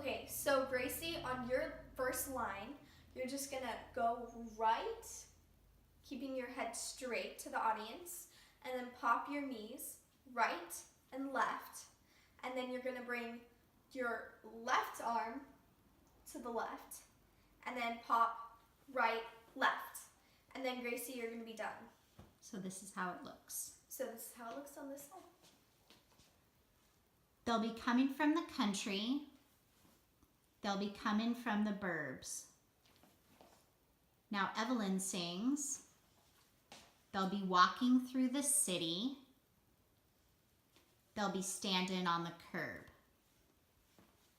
Okay, so Gracie, on your first line, you're just gonna go right, keeping your head straight to the audience, and then pop your knees right and left, and then you're gonna bring your left arm to the left, and then pop right, left, and then Gracie, you're gonna be done. So this is how it looks. So this is how it looks on this side. They'll be coming from the country. They'll be coming from the burbs. Now Evelyn sings, they'll be walking through the city. They'll be standing on the curb.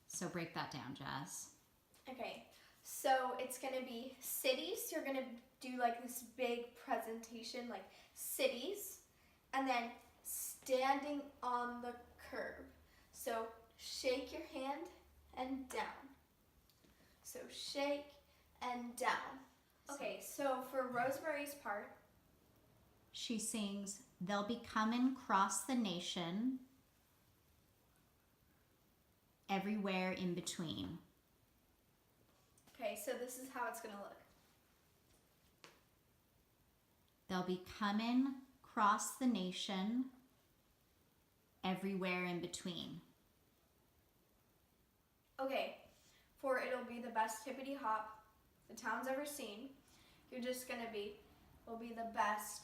So break that down, Jazz. Okay, so it's gonna be cities. You're gonna do like this big presentation, like cities, and then standing on the curb. So shake your hand and down. So shake and down. Okay, so for Rosemary's part, she sings, they'll be coming across the nation, everywhere in between. Okay, so this is how it's gonna look. They'll be coming across the nation, everywhere in between. Okay, for it'll be the best hippity hop the town's ever seen. You're just gonna be, will be the best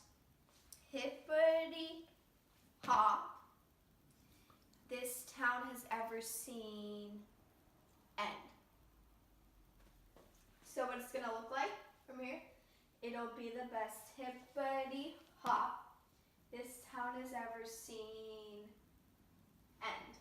hippity hop this town has ever seen, end. So what it's gonna look like from here, it'll be the best hippity hop this town has ever seen, end.